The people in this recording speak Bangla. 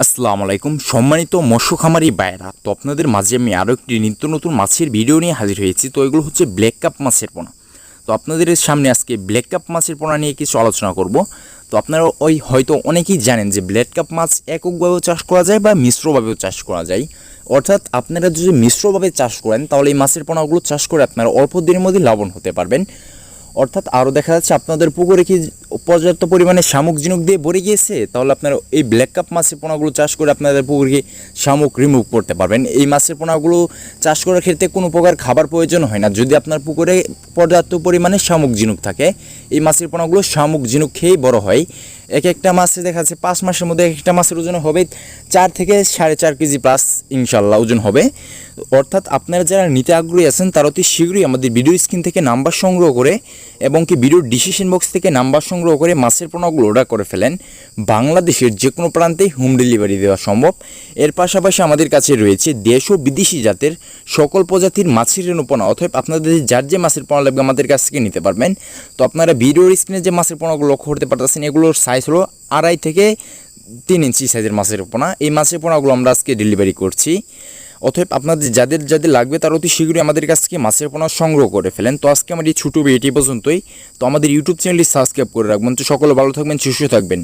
আসসালামু আলাইকুম সম্মানিত মৎস্য খামারি ভাইয়েরা, তো আপনাদের মাঝে আমি আরও একটি নিত্য নতুন মাছের ভিডিও নিয়ে হাজির হয়েছি। তো এগুলো হচ্ছে ব্ল্যাক কাপ মাছের পোনা। তো আপনাদের সামনে আজকে ব্ল্যাক কাপ মাছের পোনা নিয়ে কিছু আলোচনা করব। তো আপনারা হয়তো অনেকেই জানেন যে ব্ল্যাক কাপ মাছ এককভাবেও চাষ করা যায় বা মিশ্রভাবেও চাষ করা যায়। অর্থাৎ আপনারা যদি মিশ্রভাবে চাষ করেন তাহলে এই মাছের পোনাগুলো চাষ করে আপনারা অল্প দিনের মধ্যে লাভবান হতে পারবেন। অর্থাৎ আরও দেখা যাচ্ছে আপনাদের পুকুরে কি পর্যাপ্ত পরিমাণে শামুক ঝিনুক দিয়ে ভরে গিয়েছে, তাহলে আপনারা এই ব্ল্যাক কাপ মাছের পোনাগুলো চাষ করে আপনাদের পুকুরকে শামুক রিমুভ করতে পারবেন। এই মাছের পোনাগুলো চাষ করার ক্ষেত্রে কোনো প্রকার খাবার প্রয়োজন হয় না। যদি আপনার পুকুরে পর্যাপ্ত পরিমাণে শামুক ঝিনুক থাকে, এই মাছের পোনাগুলো শামুক ঝিনুক খেয়েই বড় হয়। এক একটা মাছে দেখা যাচ্ছে 5 মাসের মধ্যে এক একটা মাছের ওজন হবে 4 থেকে 4.5 কেজি প্লাস ইনশাল্লাহ ওজন হবে। অর্থাৎ আপনারা যারা নিতে আগ্রহী আছেন তারা অতি শীঘ্রই আমাদের ভিডিও স্ক্রিন থেকে নাম্বার সংগ্রহ করে এবং কি ভিডিওর ডিসিশন বক্স থেকে নাম্বার সংগ্রহ করে মাছের পোনাগুলো অর্ডার করে ফেলেন। বাংলাদেশের যে কোনো প্রান্তেই হোম ডেলিভারি দেওয়া সম্ভব। এর পাশাপাশি আমাদের কাছে রয়েছে দেশ ও বিদেশি জাতের সকল প্রজাতির মাছের পোনা। অথবা আপনাদের যার যে মাছের পোনা লাগবে আমাদের কাছ থেকে নিতে পারবেন। তো আপনারা ভিডিওর স্ক্রিনে যে মাছের পোনাগুলো লক্ষ্য করতে পারতেছেন, এগুলোর সাইজ হলো 2.5 থেকে 3 ইঞ্চি সাইজের মাছের পোনা। এই মাছের পোনাগুলো আমরা আজকে ডেলিভারি করছি। অতএব আপনাদের যাদের যাদের লাগবে তারা অতি শীঘ্রই আমাদের কাছ থেকে মাছের পোনা সংগ্রহ করে ফেলেন। তো আজকে আমার এই ছোটো ভিডিওটি পর্যন্তই। তো আমাদের ইউটিউব চ্যানেলটি সাবস্ক্রাইব করে রাখবেন। তো সকলে ভালো থাকবেন, সুস্থ থাকবেন।